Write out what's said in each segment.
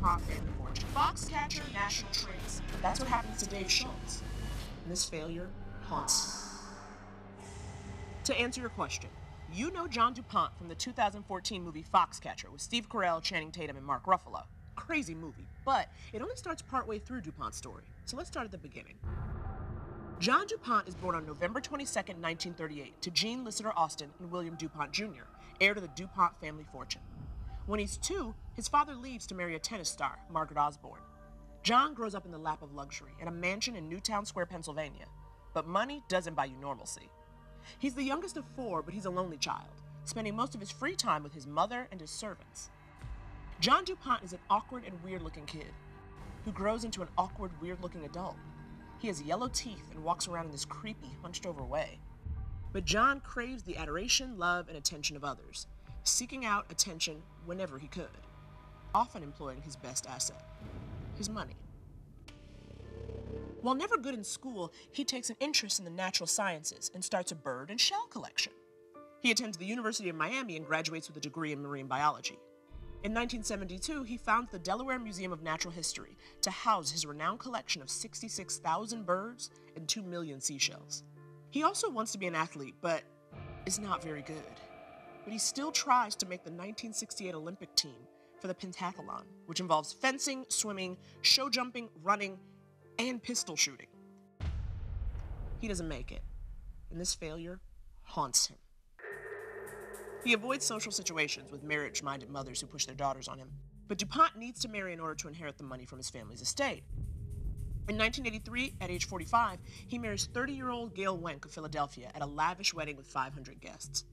DuPont family fortune. Foxcatcher National Trades. That's what happens to Dave Schultz. And this failure haunts him. To answer your question, you know John du Pont from the 2014 movie Foxcatcher with Steve Carell, Channing Tatum, and Mark Ruffalo. Crazy movie, but it only starts partway through DuPont's story. So let's start at the beginning. John du Pont is born on November 22, 1938, to Jean Lysander Austin and William DuPont Jr., heir to the DuPont family fortune. When he's 2, his father leaves to marry a tennis star, Margaret Osborne. John grows up in the lap of luxury in a mansion in Newtown Square, Pennsylvania. But money doesn't buy you normalcy. He's the youngest of 4, but he's a lonely child, spending most of his free time with his mother and his servants. John du Pont is an awkward and weird-looking kid who grows into an awkward, weird-looking adult. He has yellow teeth and walks around in this creepy, hunched-over way. But John craves the adoration, love, and attention of others, seeking out attention whenever he could, often employing his best asset, his money. While never good in school, he takes an interest in the natural sciences and starts a bird and shell collection. He attends the University of Miami and graduates with a degree in marine biology. In 1972, he founds the Delaware Museum of Natural History to house his renowned collection of 66,000 birds and 2 million seashells. He also wants to be an athlete, but is not very good. But he still tries to make the 1968 Olympic team for the pentathlon, which involves fencing, swimming, show jumping, running, and pistol shooting. He doesn't make it, and this failure haunts him. He avoids social situations with marriage-minded mothers who push their daughters on him, but DuPont needs to marry in order to inherit the money from his family's estate. In 1983, at age 45, he marries 30-year-old Gail Wenck of Philadelphia at a lavish wedding with 500 guests.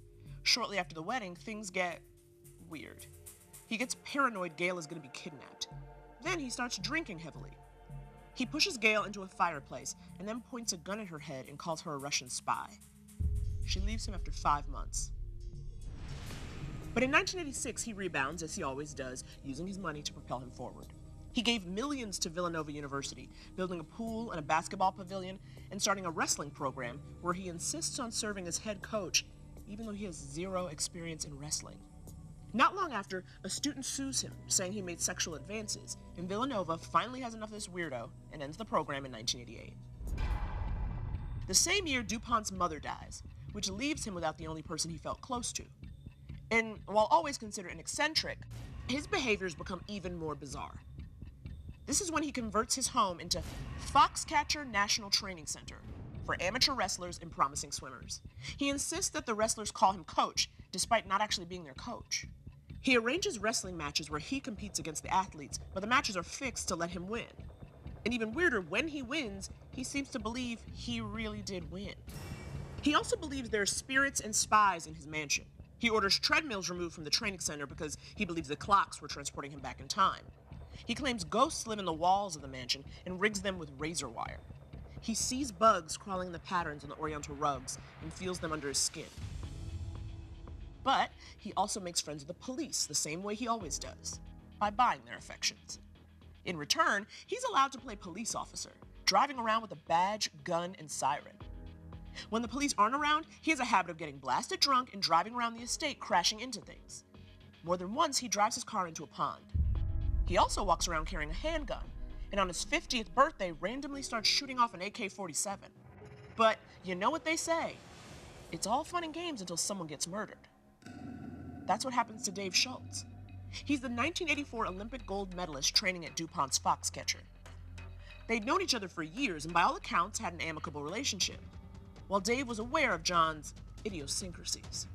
Shortly after the wedding, things get weird. He gets paranoid Gail is going to be kidnapped. Then he starts drinking heavily. He pushes Gail into a fireplace and then points a gun at her head and calls her a Russian spy. She leaves him after 5 months. But in 1986, he rebounds, as he always does, using his money to propel him forward. He gave millions to Villanova University, building a pool and a basketball pavilion, and starting a wrestling program where he insists on serving as head coach, even though he has 0 experience in wrestling. Not long after, a student sues him, saying he made sexual advances, and Villanova finally has enough of this weirdo and ends the program in 1988. The same year, DuPont's mother dies, which leaves him without the only person he felt close to. And while always considered an eccentric, his behaviors become even more bizarre. This is when he converts his home into Foxcatcher National Training Center for amateur wrestlers and promising swimmers. He insists that the wrestlers call him coach, despite not actually being their coach. He arranges wrestling matches where he competes against the athletes, but the matches are fixed to let him win. And even weirder, when he wins, he seems to believe he really did win. He also believes there are spirits and spies in his mansion. He orders treadmills removed from the training center because he believes the clocks were transporting him back in time. He claims ghosts live in the walls of the mansion and rigs them with razor wire. He sees bugs crawling in the patterns on the oriental rugs and feels them under his skin. But he also makes friends with the police the same way he always does, by buying their affections. In return, he's allowed to play police officer, driving around with a badge, gun, and siren. When the police aren't around, he has a habit of getting blasted drunk and driving around the estate crashing into things. More than once, he drives his car into a pond. He also walks around carrying a handgun, and on his 50th birthday randomly starts shooting off an AK-47. But you know what they say, it's all fun and games until someone gets murdered. That's what happens to Dave Schultz. He's the 1984 Olympic gold medalist training at DuPont's Foxcatcher. They'd known each other for years and by all accounts had an amicable relationship, while Dave was aware of John's idiosyncrasies.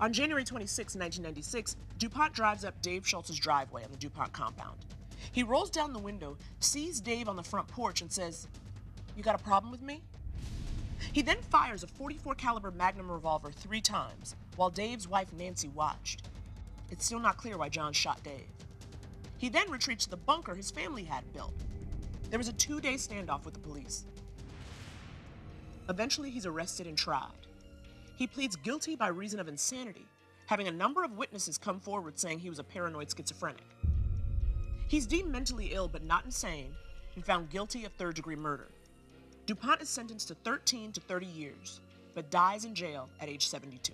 On January 26, 1996, DuPont drives up Dave Schultz's driveway on the DuPont compound. He rolls down the window, sees Dave on the front porch, and says, "You got a problem with me?" He then fires a .44 caliber Magnum revolver 3 times, while Dave's wife Nancy watched. It's still not clear why John shot Dave. He then retreats to the bunker his family had built. There was a 2-day standoff with the police. Eventually, he's arrested and tried. He pleads guilty by reason of insanity, having a number of witnesses come forward saying he was a paranoid schizophrenic. He's deemed mentally ill but not insane and found guilty of 3rd-degree murder. DuPont is sentenced to 13 to 30 years, but dies in jail at age 72.